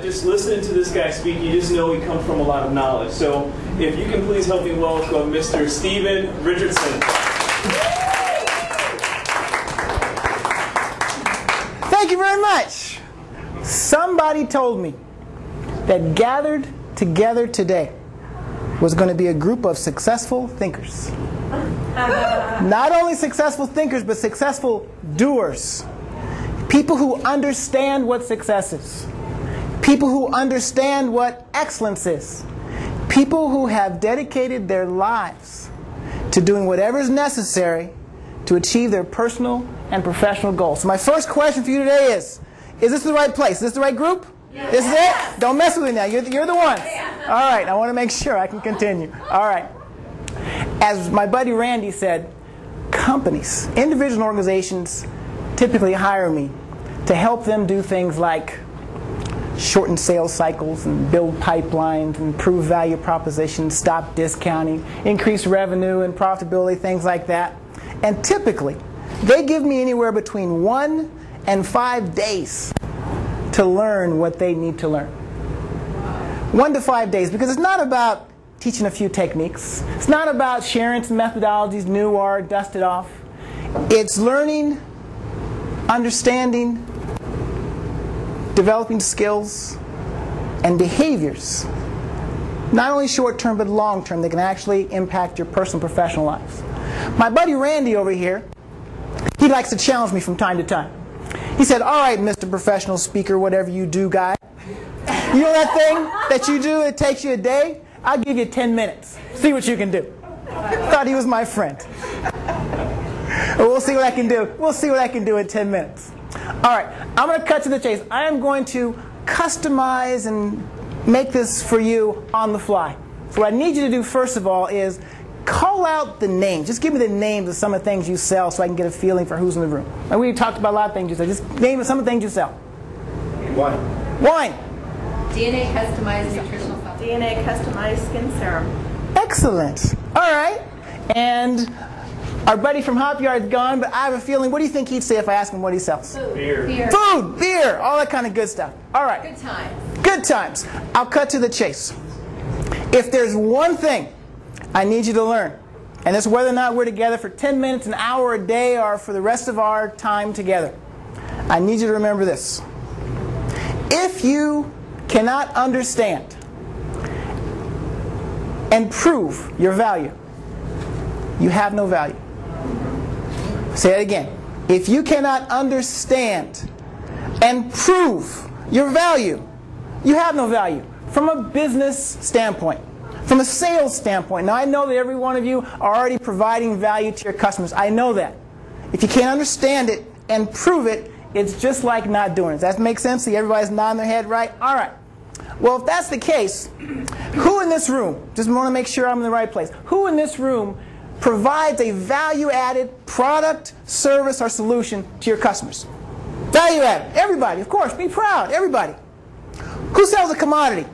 Just listening to this guy speak, you just know he comes from a lot of knowledge. So if you can please help me welcome Mr. Stephen Richardson. Thank you very much. Somebody told me that gathered together today was going to be a group of successful thinkers. Not only successful thinkers, but successful doers. People who understand what success is. People who understand what excellence is. People who have dedicated their lives to doing whatever is necessary to achieve their personal and professional goals. So my first question for you today is this the right place? Is this the right group? Yes. This is it? Don't mess with me now. You're the ones. All right, I want to make sure I can continue. All right. As my buddy Randy said, companies, individual organizations typically hire me to help them do things like shorten sales cycles and build pipelines, improve value propositions, stop discounting, increase revenue and profitability, things like that. And typically, they give me anywhere between 1 and 5 days to learn what they need to learn. 1 to 5 days, because it's not about teaching a few techniques. It's not about sharing some methodologies, new or dusted off. It's learning, understanding, developing skills and behaviors, not only short-term but long-term, that can actually impact your personal and professional lives. My buddy Randy over here, he likes to challenge me from time to time. He said, all right, Mr. Professional Speaker, whatever you do, guy, you know that thing that you do, it takes you a day? I'll give you 10 minutes. See what you can do. Thought he was my friend. We'll see what I can do. We'll see what I can do in 10 minutes. All right, I'm going to cut to the chase. I am going to customize and make this for you on the fly. So what I need you to do first of all is call out the names. Just give me the names of some of the things you sell so I can get a feeling for who's in the room. And we talked about a lot of things you sell. Just name some of the things you sell. Wine. Wine. DNA customized nutritional supplement. DNA customized skin serum. Excellent. All right. And our buddy from Hop Yard's gone, but I have a feeling, what do you think he'd say if I asked him what he sells? Food. Beer. Food, beer, all that kind of good stuff. All right. Good times. Good times. I'll cut to the chase. If there's one thing I need you to learn, and it's whether or not we're together for 10 minutes, an hour, a day, or for the rest of our time together, I need you to remember this. If you cannot understand and prove your value, you have no value. Say it again. If you cannot understand and prove your value, you have no value. From a business standpoint, from a sales standpoint. Now I know that every one of you are already providing value to your customers. I know that. If you can't understand it and prove it, it's just like not doing it. Does that make sense? See, everybody's nodding their head, right? All right. Well, if that's the case, who in this room, just want to make sure I'm in the right place, who in this room provides a value-added product, service, or solution to your customers? Value-added. Everybody, of course. Be proud. Everybody. Who sells a commodity?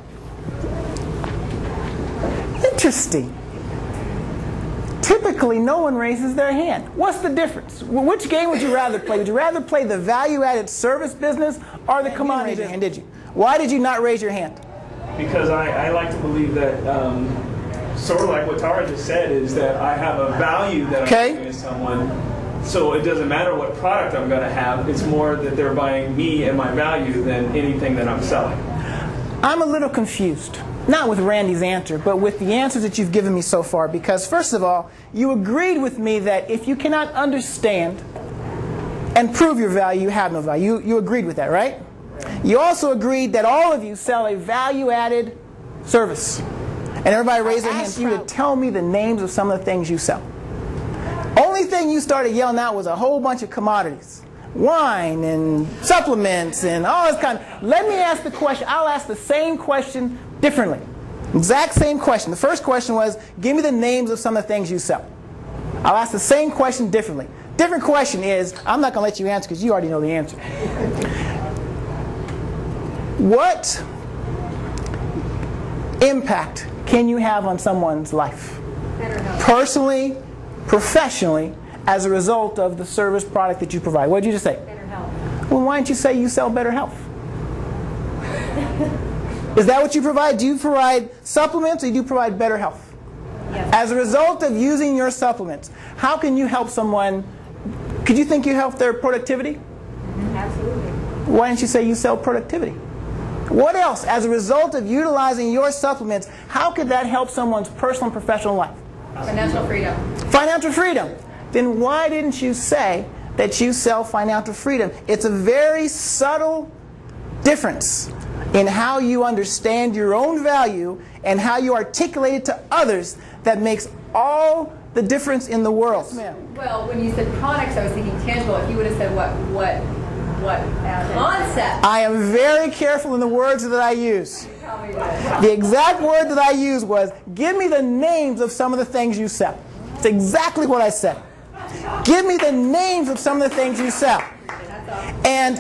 Interesting. Typically, no one raises their hand. What's the difference? Which game would you rather play? Would you rather play the value-added service business or the commodity business? Did you? Why did you not raise your hand? Because I like to believe that, sort of like what Tara just said, is that I have a value that I'm giving to someone. So it doesn't matter what product I'm going to have. It's more that they're buying me and my value than anything that I'm selling. I'm a little confused. Not with Randy's answer, but with the answers that you've given me so far. Because first of all, you agreed with me that if you cannot understand and prove your value, you have no value. You agreed with that, right? You also agreed that all of you sell a value-added service. And everybody raised their hands for you to tell me the names of some of the things you sell. Only thing you started yelling out was a whole bunch of commodities. Wine and supplements and all this kind of. Let me ask the question. I'll ask the same question differently. Exact same question. The first question was, give me the names of some of the things you sell. I'll ask the same question differently. Different question is, I'm not going to let you answer because you already know the answer. What impact can you have on someone's life? Personally, professionally, as a result of the service product that you provide. What did you just say? Better health. Well, why don't you say you sell better health? Is that what you provide? Do you provide supplements, or do you provide better health? Yes. As a result of using your supplements, how can you help someone? Could you think you help their productivity? Absolutely. Why didn't you say you sell productivity? What else, as a result of utilizing your supplements, how could that help someone's personal and professional life? Financial freedom. Financial freedom. Then why didn't you say that you sell financial freedom? It's a very subtle difference in how you understand your own value and how you articulate it to others that makes all the difference in the world. Yes, well, when you said products, I was thinking tangible. If you would have said what concept. I am very careful in the words that I use. The exact word that I used was, give me the names of some of the things you sell. It's exactly what I said. Give me the names of some of the things you sell. And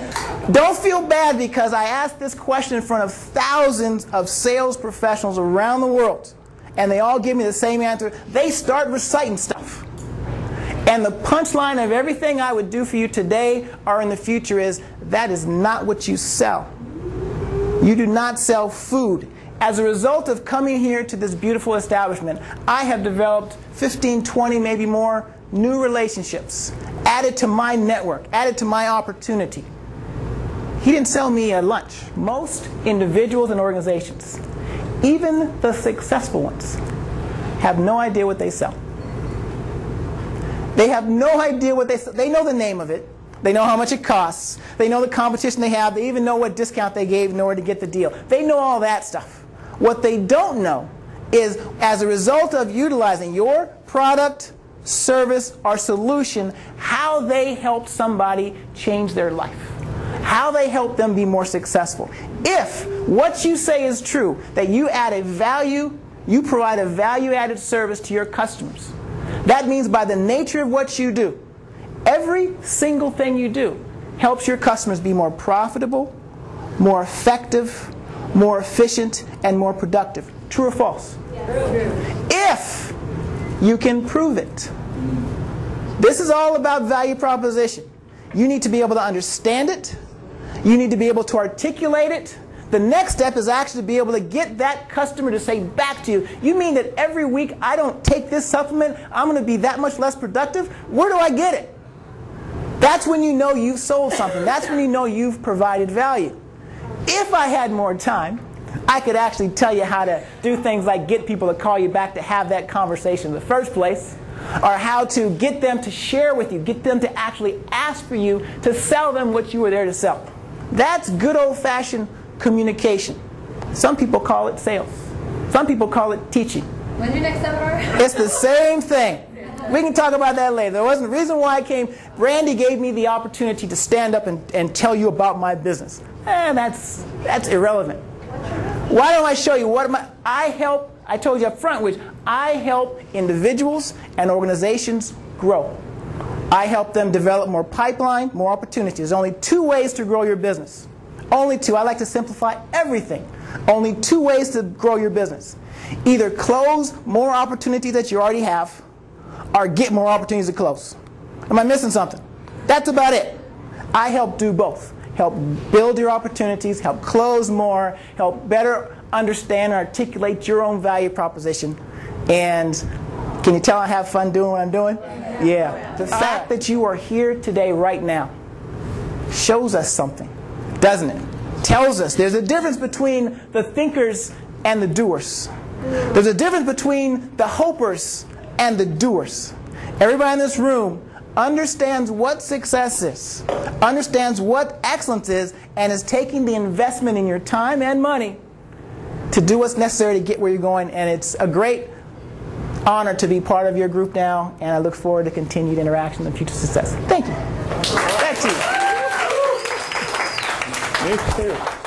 don't feel bad because I asked this question in front of thousands of sales professionals around the world. And they all give me the same answer. They start reciting stuff. And the punchline of everything I would do for you today or in the future is, that is not what you sell. You do not sell food. As a result of coming here to this beautiful establishment, I have developed 15, 20, maybe more new relationships, added to my network, added to my opportunity. He didn't sell me a lunch. Most individuals and organizations, even the successful ones, have no idea what they sell. They have no idea what they sell. They know the name of it. They know how much it costs. They know the competition they have. They even know what discount they gave in order to get the deal. They know all that stuff. What they don't know is, as a result of utilizing your product, service, or solution, how they help somebody change their life. How they help them be more successful. If what you say is true, that you add a value, you provide a value-added service to your customers, that means by the nature of what you do, every single thing you do helps your customers be more profitable, more effective, more efficient, and more productive. True or false? True. If you can prove it. This is all about value proposition. You need to be able to understand it. You need to be able to articulate it. The next step is actually to be able to get that customer to say back to you, you mean that every week I don't take this supplement, I'm going to be that much less productive? Where do I get it? That's when you know you've sold something. That's when you know you've provided value. If I had more time, I could actually tell you how to do things like get people to call you back to have that conversation in the first place, or how to get them to share with you, get them to actually ask for you to sell them what you were there to sell. That's good old-fashioned communication. Some people call it sales. Some people call it teaching. When's your next seminar? It's the same thing. We can talk about that later. There wasn't a reason why I came. Brandy gave me the opportunity to stand up and tell you about my business. That's irrelevant. Why don't I show you what I told you up front, which I help individuals and organizations grow. I help them develop more pipeline, more opportunities. There's only 2 ways to grow your business. Only 2. I like to simplify everything. Only 2 ways to grow your business. Either close more opportunities that you already have, or get more opportunities to close. Am I missing something? That's about it. I help do both. Help build your opportunities, help close more, help better understand and articulate your own value proposition. And can you tell I have fun doing what I'm doing? Yeah. The fact that you are here today, right now, shows us something, doesn't it? Tells us there's a difference between the thinkers and the doers. There's a difference between the hopers and the doers. Everybody in this room understands what success is, understands what excellence is, and is taking the investment in your time and money to do what's necessary to get where you're going. And it's a great honor to be part of your group now, and I look forward to continued interaction and future success. Thank you. Back to you. Me too.